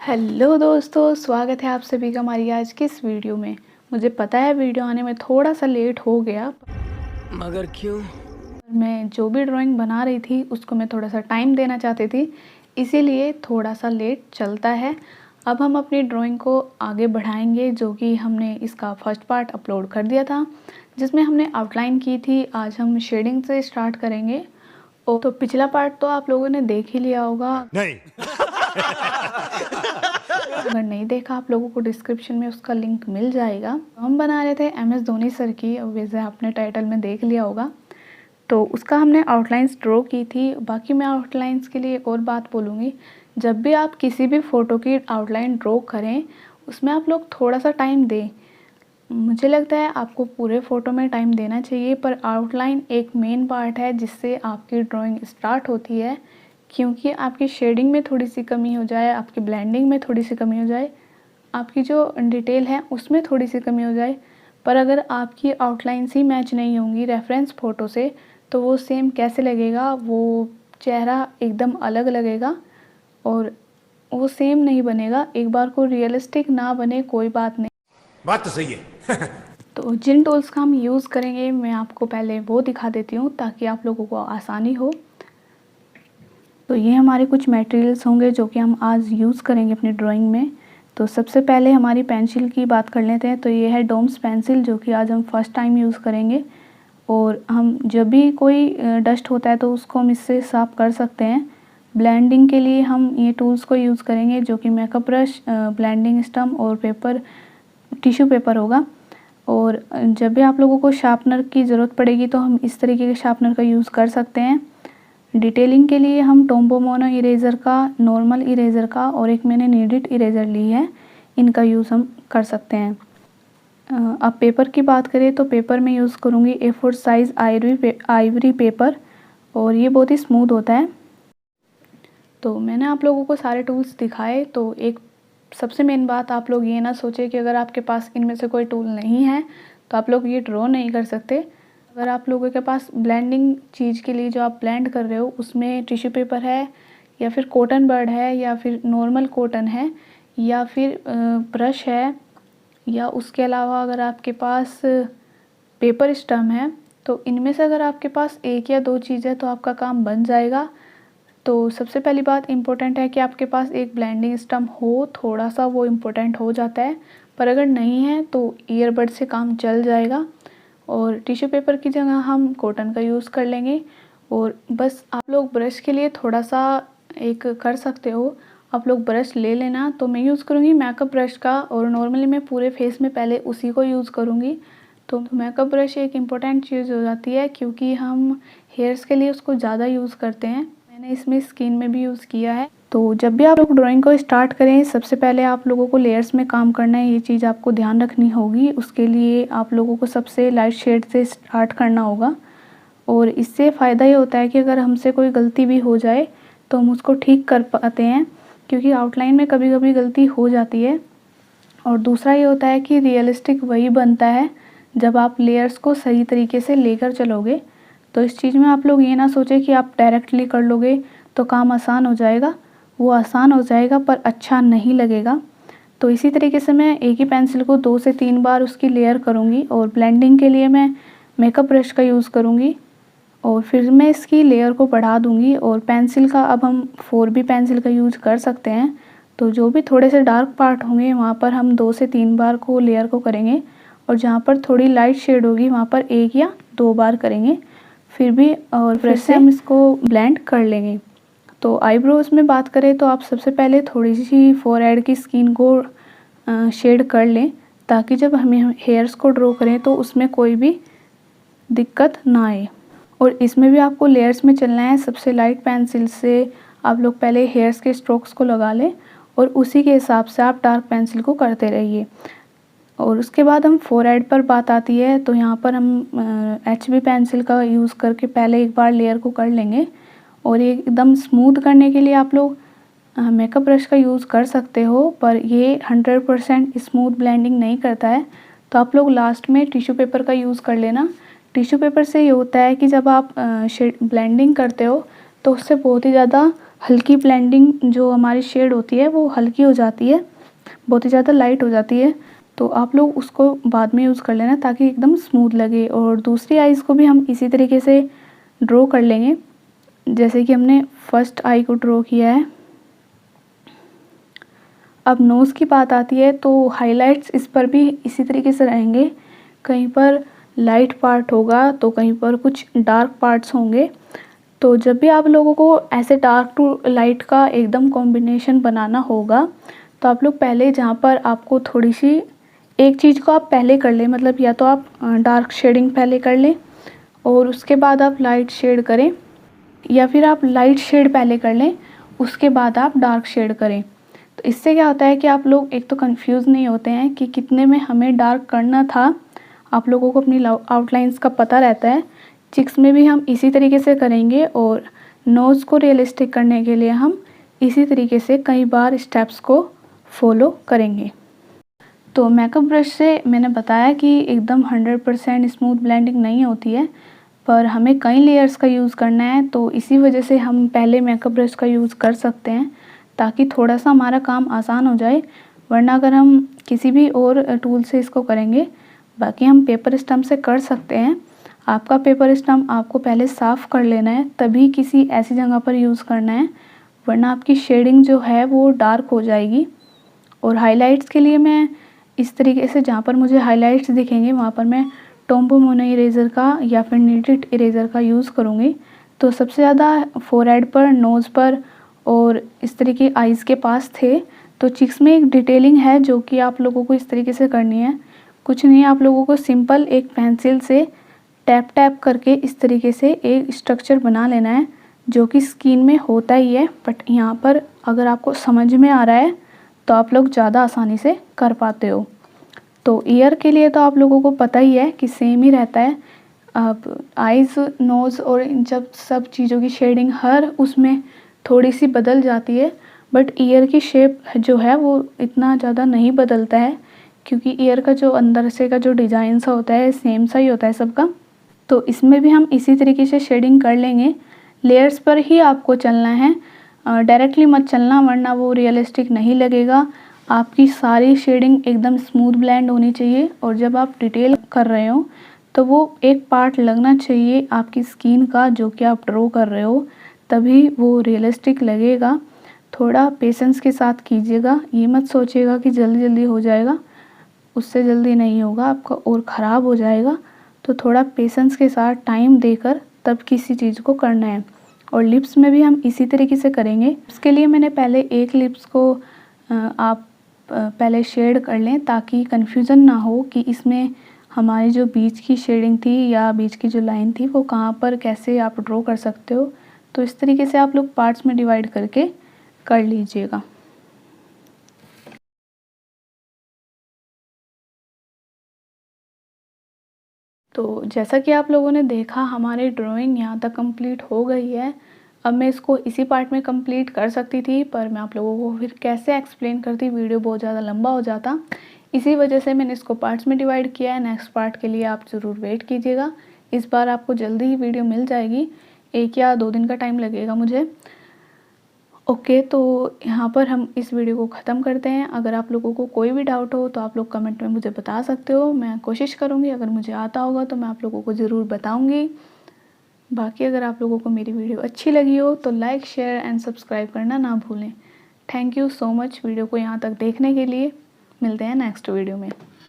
Hello दोस्तों, स्वागत है आप सभी का हमारी आज की इस वीडियो में। मुझे पता है वीडियो आने में थोड़ा सा लेट हो गया, मगर क्यों? मैं जो भी ड्राइंग बना रही थी उसको मैं थोड़ा सा टाइम देना चाहती थी, इसीलिए थोड़ा सा लेट चलता है। अब हम अपनी ड्राइंग को आगे बढ़ाएंगे, जो कि हमने इसका फर्स्ट पार्ट अपलोड कर दिया था जिसमें हमने आउटलाइन की थी। आज हम शेडिंग से स्टार्ट करेंगे। और तो पिछला पार्ट तो आप लोगों ने देख ही लिया होगा। नहीं। अगर नहीं देखा आप लोगों को डिस्क्रिप्शन में उसका लिंक मिल जाएगा। हम बना रहे थे MS धोनी सर की, वैसे आपने टाइटल में देख लिया होगा। तो उसका हमने आउटलाइंस ड्रॉ की थी। बाकी मैं आउटलाइंस के लिए एक और बात बोलूँगी, जब भी आप किसी भी फ़ोटो की आउटलाइन ड्रॉ करें उसमें आप लोग थोड़ा सा टाइम दें। मुझे लगता है आपको पूरे फ़ोटो में टाइम देना चाहिए, पर आउटलाइन एक मेन पार्ट है जिससे आपकी ड्राइंग स्टार्ट होती है। क्योंकि आपकी शेडिंग में थोड़ी सी कमी हो जाए, आपकी ब्लेंडिंग में थोड़ी सी कमी हो जाए, आपकी जो डिटेल है उसमें थोड़ी सी कमी हो जाए, पर अगर आपकी आउटलाइंस ही मैच नहीं होंगी रेफरेंस फ़ोटो से, तो वो सेम कैसे लगेगा, वो चेहरा एकदम अलग लगेगा और वो सेम नहीं बनेगा। एक बार को रियलिस्टिक ना बने कोई बात नहीं। बात तो सही है। तो जिन टूल्स का हम यूज़ करेंगे मैं आपको पहले वो दिखा देती हूँ ताकि आप लोगों को आसानी हो। तो ये हमारे कुछ मटेरियल्स होंगे जो कि हम आज यूज़ करेंगे अपनी ड्राइंग में। तो सबसे पहले हमारी पेंसिल की बात कर लेते हैं। तो ये है डोम्स पेंसिल, जो कि आज हम फर्स्ट टाइम यूज़ करेंगे। और हम जब भी कोई डस्ट होता है तो उसको हम इससे साफ़ कर सकते हैं। ब्लेंडिंग के लिए हम ये टूल्स को यूज़ करेंगे, जो कि मेकअप ब्रश, ब्लेंडिंग स्टम्प और पेपर, टिश्यू पेपर होगा। और जब भी आप लोगों को शार्पनर की ज़रूरत पड़ेगी तो हम इस तरीके के शार्पनर का यूज़ कर सकते हैं। डिटेलिंग के लिए हम टोम्बो मोनो इरेज़र का, नॉर्मल इरेज़र का और एक मैंने नीडेड इरेज़र ली है, इनका यूज़ हम कर सकते हैं। अब पेपर की बात करें तो पेपर में यूज़ करूँगी A4 साइज़ आइवरी पेपर, और ये बहुत ही स्मूथ होता है। तो मैंने आप लोगों को सारे टूल्स दिखाए। तो एक सबसे मेन बात, आप लोग ये ना सोचें कि अगर आपके पास इनमें से कोई टूल नहीं है तो आप लोग ये ड्रॉ नहीं कर सकते। अगर आप लोगों के पास ब्लेंडिंग चीज़ के लिए जो आप ब्लेंड कर रहे हो उसमें टिश्यू पेपर है, या फिर कॉटन बड है, या फिर नॉर्मल कॉटन है, या फिर ब्रश है, या उसके अलावा अगर आपके पास पेपर स्टम्प है, तो इनमें से अगर आपके पास एक या दो चीज़ है तो आपका काम बन जाएगा। तो सबसे पहली बात इम्पोर्टेंट है कि आपके पास एक ब्लेंडिंग स्टम्प हो, थोड़ा सा वो इम्पोर्टेंट हो जाता है। पर अगर नहीं है तो ईयरबड से काम चल जाएगा। और टिश्यू पेपर की जगह हम कॉटन का यूज़ कर लेंगे। और बस आप लोग ब्रश के लिए थोड़ा सा एक कर सकते हो, आप लोग ब्रश ले लेना। तो मैं यूज़ करूँगी मेकअप ब्रश का, और नॉर्मली मैं पूरे फेस में पहले उसी को यूज़ करूँगी। तो मेकअप ब्रश एक इम्पोर्टेंट चीज़ हो जाती है क्योंकि हम हेयर्स के लिए उसको ज़्यादा यूज़ करते हैं। मैंने इसमें स्किन में भी यूज़ किया है। तो जब भी आप लोग ड्राइंग को स्टार्ट करें, सबसे पहले आप लोगों को लेयर्स में काम करना है, ये चीज़ आपको ध्यान रखनी होगी। उसके लिए आप लोगों को सबसे लाइट शेड से स्टार्ट करना होगा। और इससे फ़ायदा ये होता है कि अगर हमसे कोई गलती भी हो जाए तो हम उसको ठीक कर पाते हैं, क्योंकि आउटलाइन में कभी कभी गलती हो जाती है। और दूसरा ये होता है कि रियलिस्टिक वही बनता है जब आप लेयर्स को सही तरीके से लेकर चलोगे। तो इस चीज़ में आप लोग ये ना सोचें कि आप डायरेक्टली कर लोगे तो काम आसान हो जाएगा। वो आसान हो जाएगा पर अच्छा नहीं लगेगा। तो इसी तरीके से मैं एक ही पेंसिल को 2 से 3 बार उसकी लेयर करूँगी। और ब्लेंडिंग के लिए मैं मेकअप ब्रश का यूज़ करूँगी और फिर मैं इसकी लेयर को बढ़ा दूँगी। और पेंसिल का अब हम 4B पेंसिल का यूज़ कर सकते हैं। तो जो भी थोड़े से डार्क पार्ट होंगे वहाँ पर हम 2 से 3 बार को लेयर को करेंगे, और जहाँ पर थोड़ी लाइट शेड होगी वहाँ पर 1 या 2 बार करेंगे फिर भी, और ब्रश से हम इसको ब्लेंड कर लेंगे। तो आईब्रोज में बात करें तो आप सबसे पहले थोड़ी सी फोरहेड की स्किन को शेड कर लें, ताकि जब हमें हेयर्स को ड्रॉ करें तो उसमें कोई भी दिक्कत ना आए। और इसमें भी आपको लेयर्स में चलना है। सबसे लाइट पेंसिल से आप लोग पहले हेयर्स के स्ट्रोक्स को लगा लें और उसी के हिसाब से आप डार्क पेंसिल को करते रहिए। और उसके बाद हम फोरहेड पर बात आती है, तो यहाँ पर हम HB पेंसिल का यूज़ करके पहले एक बार लेयर को कर लेंगे। और ये एकदम स्मूथ करने के लिए आप लोग मेकअप ब्रश का यूज़ कर सकते हो, पर ये 100% स्मूथ ब्लेंडिंग नहीं करता है। तो आप लोग लास्ट में टिश्यू पेपर का यूज़ कर लेना। टिश्यू पेपर से ये होता है कि जब आप ब्लेंडिंग करते हो तो उससे बहुत ही ज़्यादा हल्की ब्लेंडिंग जो हमारी शेड होती है वो हल्की हो जाती है, बहुत ही ज़्यादा लाइट हो जाती है। तो आप लोग उसको बाद में यूज़ कर लेना ताकि एकदम स्मूथ लगे। और दूसरी आइज़ को भी हम इसी तरीके से ड्रॉ कर लेंगे जैसे कि हमने फर्स्ट आई को ड्रॉ किया है। अब नोज़ की बात आती है तो हाइलाइट्स इस पर भी इसी तरीके से रहेंगे, कहीं पर लाइट पार्ट होगा तो कहीं पर कुछ डार्क पार्ट्स होंगे। तो जब भी आप लोगों को ऐसे डार्क टू लाइट का एकदम कॉम्बिनेशन बनाना होगा तो आप लोग पहले जहाँ पर आपको थोड़ी सी एक चीज़ को आप पहले कर लें, मतलब या तो आप डार्क शेडिंग पहले कर लें और उसके बाद आप लाइट शेड करें, या फिर आप लाइट शेड पहले कर लें उसके बाद आप डार्क शेड करें। तो इससे क्या होता है कि आप लोग एक तो कंफ्यूज नहीं होते हैं कि कितने में हमें डार्क करना था, आप लोगों को अपनी आउटलाइंस का पता रहता है। चिक्स में भी हम इसी तरीके से करेंगे और नोज़ को रियलिस्टिक करने के लिए हम इसी तरीके से कई बार स्टेप्स को फॉलो करेंगे। तो मेकअप ब्रश से मैंने बताया कि एकदम 100% स्मूथ ब्लेंडिंग नहीं होती है, पर हमें कई लेयर्स का यूज़ करना है तो इसी वजह से हम पहले मेकअप ब्रश का यूज़ कर सकते हैं ताकि थोड़ा सा हमारा काम आसान हो जाए। वरना अगर हम किसी भी और टूल से इसको करेंगे, बाकी हम पेपर स्टम्प से कर सकते हैं। आपका पेपर स्टम्प आपको पहले साफ़ कर लेना है, तभी किसी ऐसी जगह पर यूज़ करना है, वरना आपकी शेडिंग जो है वो डार्क हो जाएगी। और हाइलाइट्स के लिए मैं इस तरीके से जहाँ पर मुझे हाइलाइट्स दिखेंगे वहाँ पर मैं टोम्बो मोनो इरेज़र का या फिर नीटेड इरेज़र का यूज़ करूँगी। तो सबसे ज़्यादा फोरहेड पर, नोज़ पर और इस तरीके आइज़ के पास थे। तो चिक्स में एक डिटेलिंग है जो कि आप लोगों को इस तरीके से करनी है। कुछ नहीं, आप लोगों को सिंपल एक पेंसिल से टैप टैप करके इस तरीके से एक स्ट्रक्चर बना लेना है जो कि स्किन में होता ही है, बट यहाँ पर अगर आपको समझ में आ रहा है तो आप लोग ज़्यादा आसानी से कर पाते हो। तो ईयर के लिए तो आप लोगों को पता ही है कि सेम ही रहता है। अब आइज़, नोज़ और इन सब चीज़ों की शेडिंग हर उसमें थोड़ी सी बदल जाती है, बट ईयर की शेप जो है वो इतना ज़्यादा नहीं बदलता है क्योंकि ईयर का जो अंदर से का जो डिज़ाइन सा होता है सेम सा ही होता है सबका। तो इसमें भी हम इसी तरीके से शेडिंग कर लेंगे। लेयर्स पर ही आपको चलना है, डायरेक्टली मत चलना वरना वो रियलिस्टिक नहीं लगेगा। आपकी सारी शेडिंग एकदम स्मूथ ब्लेंड होनी चाहिए और जब आप डिटेल कर रहे हो तो वो एक पार्ट लगना चाहिए आपकी स्किन का जो कि आप ड्रॉ कर रहे हो, तभी वो रियलिस्टिक लगेगा। थोड़ा पेशेंस के साथ कीजिएगा, ये मत सोचिएगा कि जल्दी जल्दी हो जाएगा, उससे जल्दी नहीं होगा, आपका और ख़राब हो जाएगा। तो थोड़ा पेशेंस के साथ टाइम देकर तब किसी चीज़ को करना है। और लिप्स में भी हम इसी तरीके से करेंगे। इसके लिए मैंने पहले एक लिप्स को आप पहले शेड कर लें ताकि कन्फ्यूज़न ना हो कि इसमें हमारी जो बीच की शेडिंग थी या बीच की जो लाइन थी वो कहाँ पर कैसे आप ड्रॉ कर सकते हो। तो इस तरीके से आप लोग पार्ट्स में डिवाइड करके कर लीजिएगा। तो जैसा कि आप लोगों ने देखा हमारी ड्राइंग यहाँ तक कंप्लीट हो गई है। अब मैं इसको इसी पार्ट में कंप्लीट कर सकती थी, पर मैं आप लोगों को फिर कैसे एक्सप्लेन करती, वीडियो बहुत ज़्यादा लंबा हो जाता। इसी वजह से मैंने इसको पार्ट्स में डिवाइड किया है। नेक्स्ट पार्ट के लिए आप ज़रूर वेट कीजिएगा। इस बार आपको जल्दी ही वीडियो मिल जाएगी, 1 या 2 दिन का टाइम लगेगा मुझे। ओके, तो यहाँ पर हम इस वीडियो को ख़त्म करते हैं। अगर आप लोगों को कोई भी डाउट हो तो आप लोग कमेंट में मुझे बता सकते हो। मैं कोशिश करूँगी, अगर मुझे आता होगा तो मैं आप लोगों को ज़रूर बताऊँगी। बाकी अगर आप लोगों को मेरी वीडियो अच्छी लगी हो तो लाइक, शेयर एंड सब्सक्राइब करना ना भूलें। Thank you so much video को यहाँ तक देखने के लिए। मिलते हैं नेक्स्ट वीडियो में।